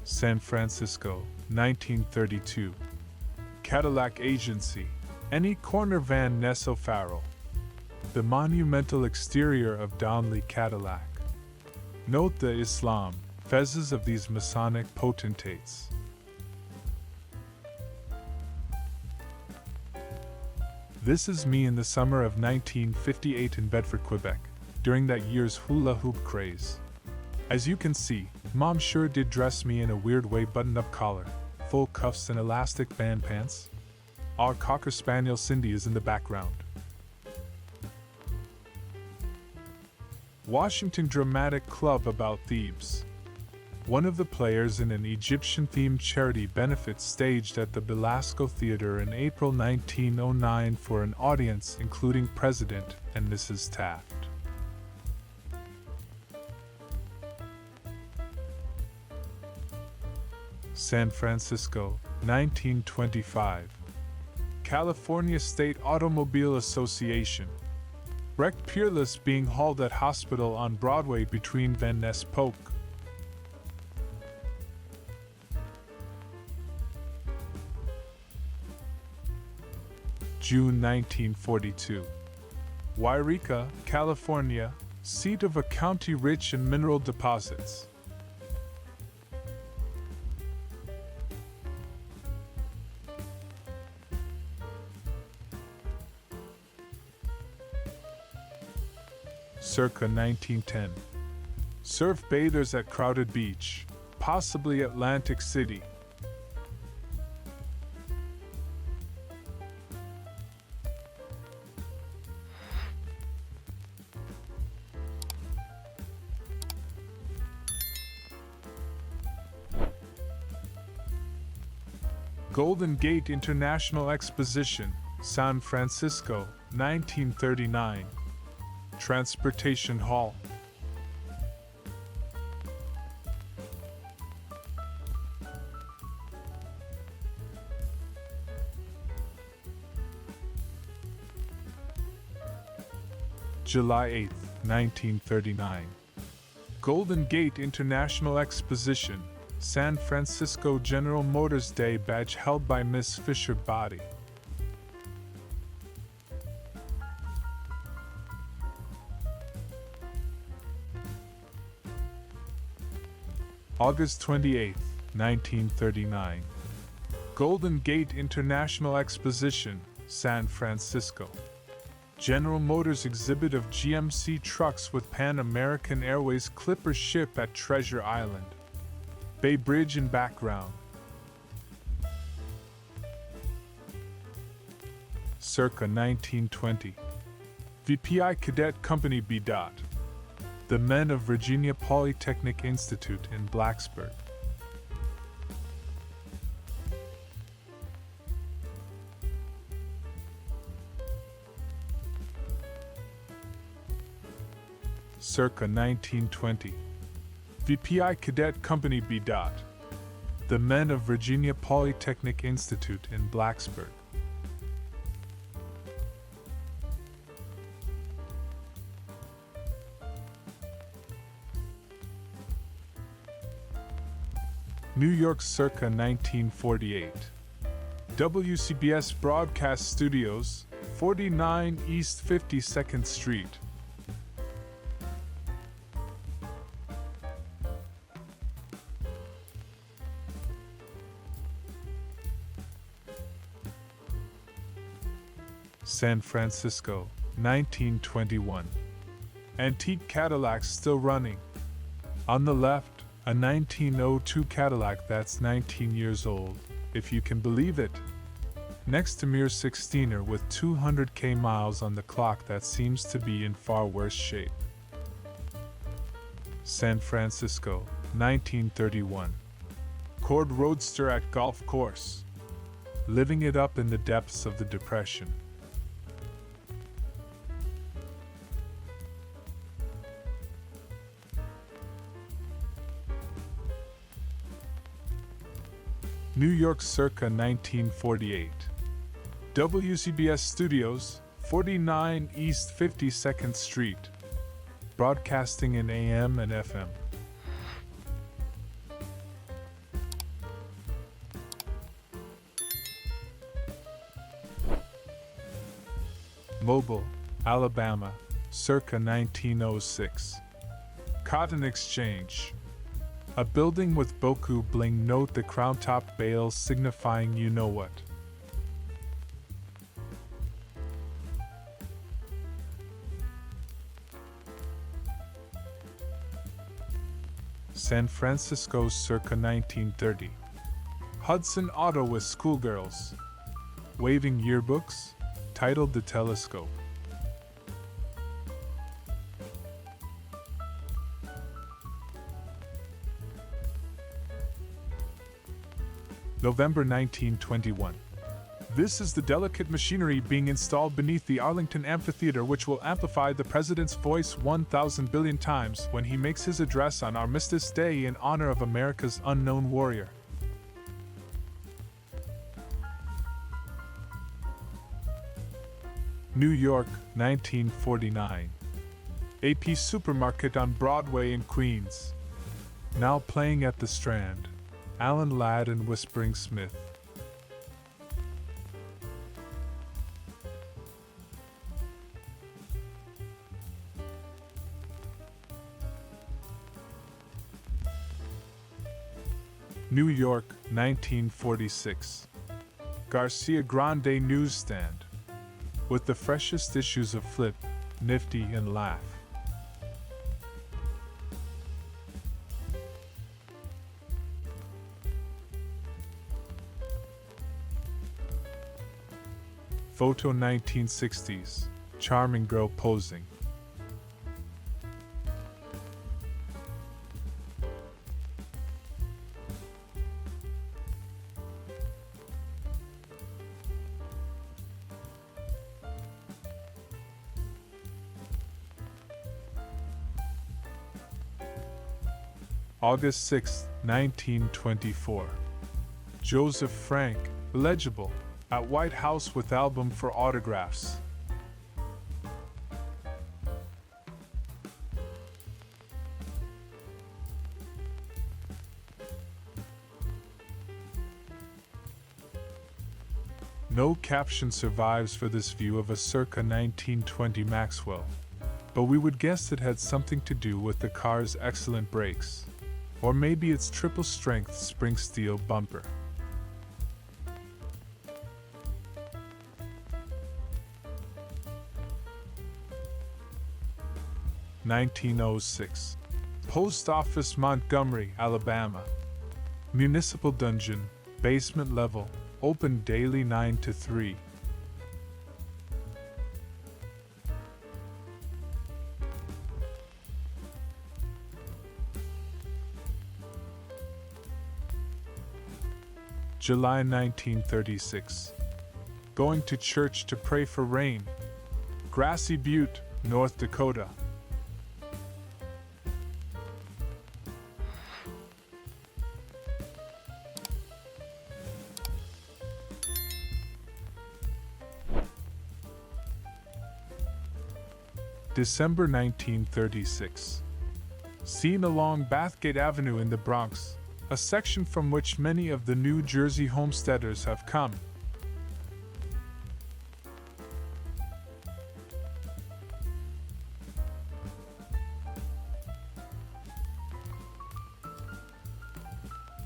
San Francisco, 1932. Cadillac Agency, Any corner Van Ness O'Farrell. The monumental exterior of Downley Cadillac. Note the Islam, fezzes of these Masonic potentates. This is me in the summer of 1958 in Bedford, Quebec, during that year's hula hoop craze. As you can see, Mom sure did dress me in a weird way, button-up collar, full cuffs and elastic band pants. Our Cocker Spaniel Cindy is in the background. Washington Dramatic Club about Thebes. One of the players in an Egyptian-themed charity benefit staged at the Belasco Theater in April 1909 for an audience including President and Mrs. Taft. San Francisco, 1925. California State Automobile Association. Wrecked Peerless being hauled at hospital on Broadway between Van Ness Polk. June 1942. Wairika, California, seat of a county rich in mineral deposits. Circa 1910. Surf bathers at crowded beach, possibly Atlantic City. Golden Gate International Exposition, San Francisco, 1939. Transportation Hall. July 8, 1939. Golden Gate International Exposition, San Francisco General Motors Day badge held by Miss Fisher Body. August 28, 1939. Golden Gate International Exposition, San Francisco. General Motors exhibit of GMC trucks with Pan American Airways Clipper ship at Treasure Island. Bay Bridge in background. Circa 1920. VPI Cadet Company B. The Men of Virginia Polytechnic Institute in Blacksburg. Circa 1920. VPI Cadet Company B. The Men of Virginia Polytechnic Institute in Blacksburg. New York circa 1948. WCBS Broadcast Studios, 49 East 52nd Street. San Francisco, 1921. Antique Cadillacs still running. On the left, a 1902 Cadillac that's 19 years old, if you can believe it. Next to mere 16er with 200k miles on the clock that seems to be in far worse shape. San Francisco, 1931. Cord Roadster at golf course. Living it up in the depths of the Depression. New York circa 1948. WCBS Studios, 49 East 52nd Street. Broadcasting in AM and FM. Mobile, Alabama, circa 1906. Cotton Exchange. A building with boku bling, note the crown top bales signifying you know what. San Francisco circa 1930. Hudson Auto with schoolgirls. Waving yearbooks, titled The Telescope. November 1921. This is the delicate machinery being installed beneath the Arlington Amphitheater, which will amplify the President's voice 1,000 billion times when he makes his address on Armistice Day in honor of America's unknown warrior. New York, 1949. AP Supermarket on Broadway in Queens. Now playing at the Strand. Alan Ladd and Whispering Smith. New York, 1946. Garcia Grande Newsstand. With the freshest issues of Flip, Nifty, and Laugh. Photo 1960s. Charming girl posing. August 6, 1924. Joseph Frank, illegible, at White House with album for autographs. No caption survives for this view of a circa 1920 Maxwell, but we would guess it had something to do with the car's excellent brakes. Or maybe its triple-strength spring steel bumper. (1906) Post Office, Montgomery, Alabama. Municipal dungeon, basement level, open daily 9 to 3. July 1936. Going to church to pray for rain. Grassy Butte, North Dakota. December 1936. Seen along Bathgate Avenue in the Bronx, a section from which many of the New Jersey homesteaders have come.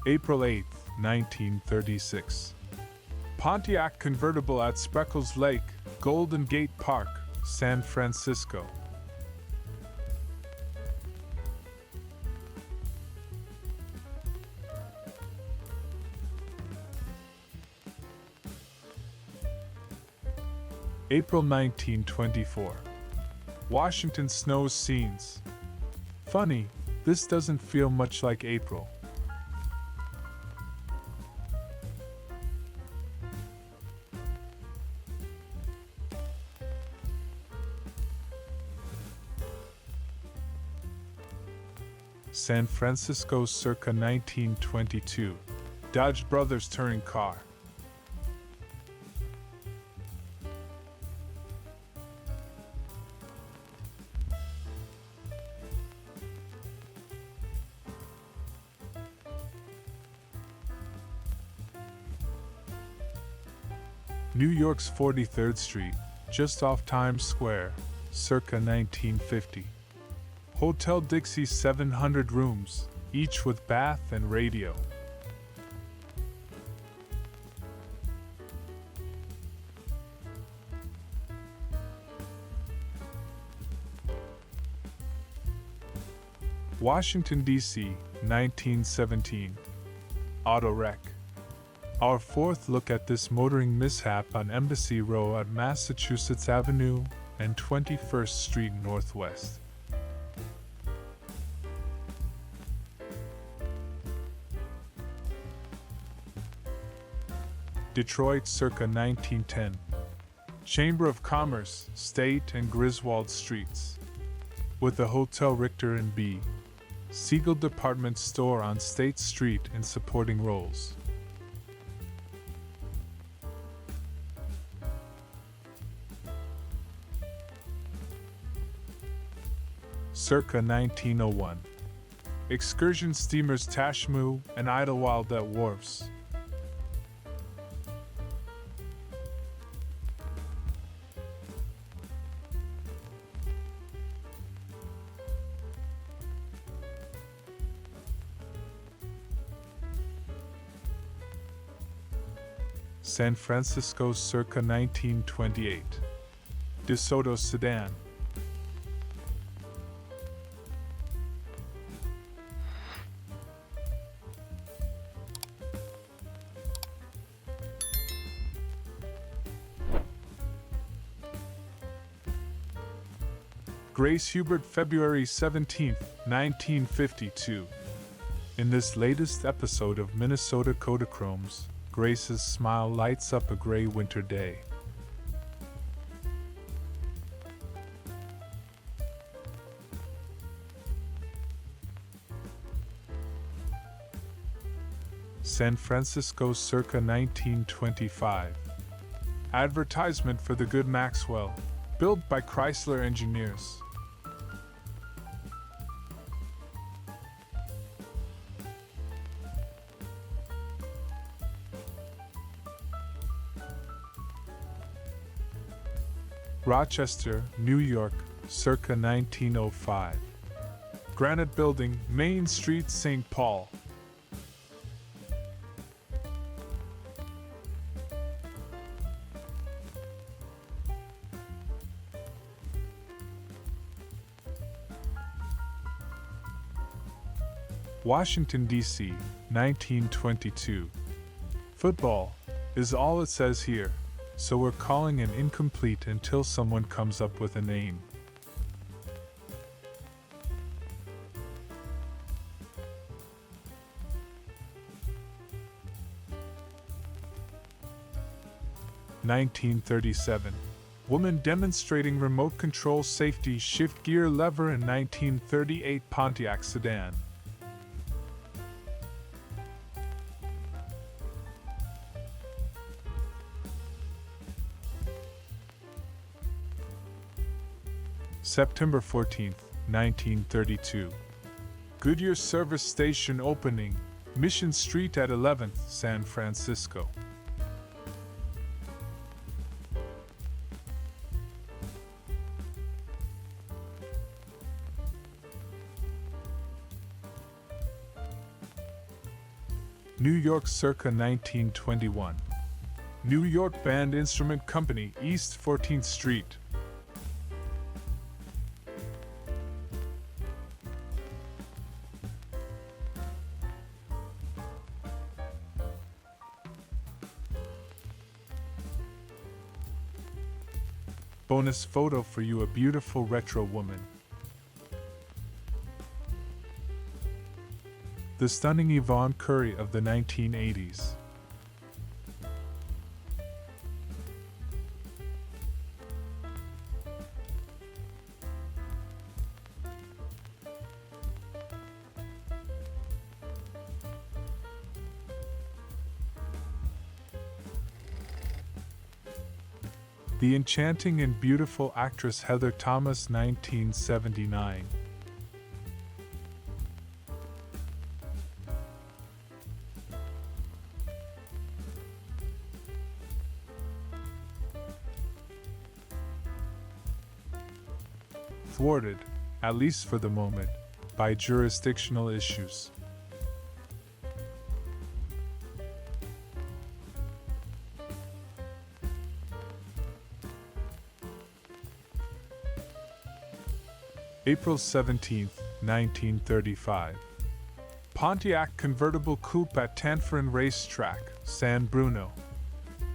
April 8, 1936. Pontiac convertible at Spreckles Lake, Golden Gate Park, San Francisco. April 1924. Washington snow scenes. Funny, this doesn't feel much like April. San Francisco circa 1922. Dodge Brothers touring car. New York's 43rd Street, just off Times Square, circa 1950. Hotel Dixie, 700 rooms, each with bath and radio. Washington, D.C., 1917. Auto wreck. Our fourth look at this motoring mishap on Embassy Row at Massachusetts Avenue and 21st Street Northwest. Detroit, circa 1910. Chamber of Commerce, State and Griswold Streets. With the Hotel Richter and B. Siegel Department Store on State Street in supporting roles. Circa 1901. Excursion steamers Tashmoo and Idlewild at wharfs. San Francisco, circa 1928. DeSoto sedan. Grace Hubert, February 17, 1952. In this latest episode of Minnesota Kodachromes, Grace's smile lights up a gray winter day. San Francisco, circa 1925. Advertisement for the Good Maxwell, built by Chrysler Engineers. Rochester, New York, circa 1905. Granite Building, Main Street, St. Paul. Washington, D.C., 1922. Football is all it says here, so we're calling it incomplete until someone comes up with a name. (1937) Woman demonstrating remote control safety shift gear lever in 1938 Pontiac sedan. September 14, 1932. Goodyear Service Station opening, Mission Street at 11th, San Francisco. New York, circa 1921. New York Band Instrument Company, East 14th Street. Bonus photo for you, a beautiful retro woman. The stunning Yvonne Curry of the 1980s. The enchanting and beautiful actress Heather Thomas, 1979. thwarted, at least for the moment, by jurisdictional issues. April 17, 1935. Pontiac convertible coupe at Tanforan Racetrack, San Bruno.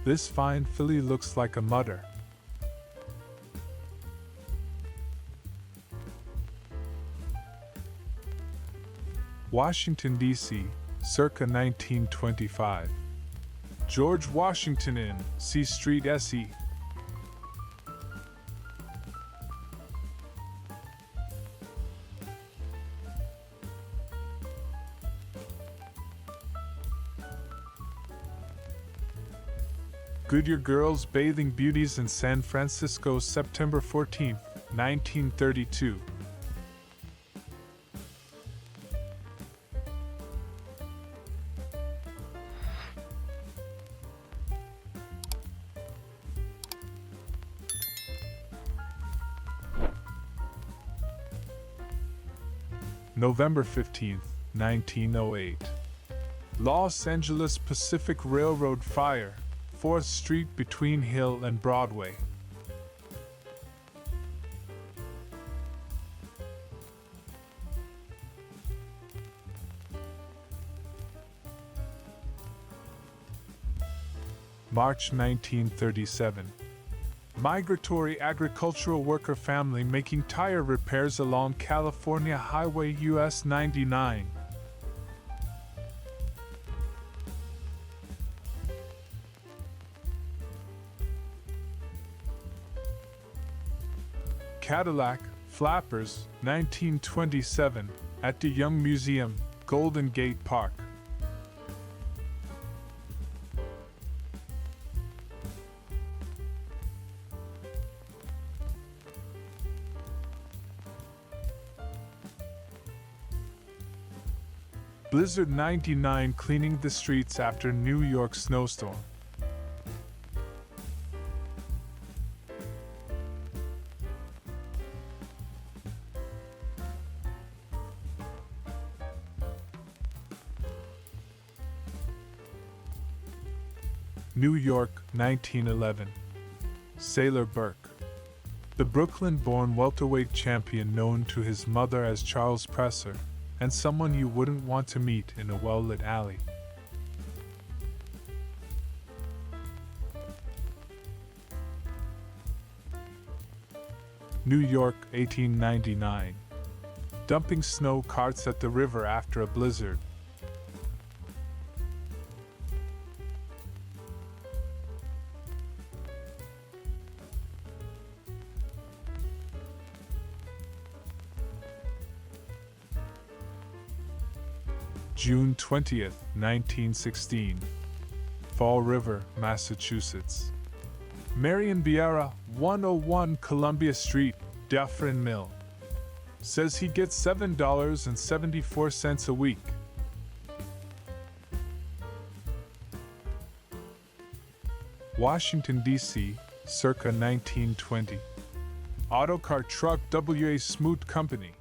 This fine filly looks like a mutter. Washington, D.C., circa 1925. George Washington Inn, C Street, S.E. Goodyear Girls Bathing Beauties in San Francisco, September 14, 1932. November 15, 1908. Los Angeles Pacific Railroad fire, 4th Street between Hill and Broadway. March 1937. Migratory agricultural worker family making tire repairs along California Highway US 99. Cadillac, Flappers, 1927, at the Young Museum, Golden Gate Park. Blizzard 99 cleaning the streets after New York snowstorm. New York, 1911. Sailor Burke. The Brooklyn-born welterweight champion known to his mother as Charles Presser, and someone you wouldn't want to meet in a well-lit alley. New York, 1899. Dumping snow carts at the river after a blizzard. June 20th, 1916. Fall River, Massachusetts. Marion Biera, 101 Columbia Street, Dufferin Mill. Says he gets $7.74 a week. Washington, D.C., circa 1920. Autocar Truck W.A. Smoot Company.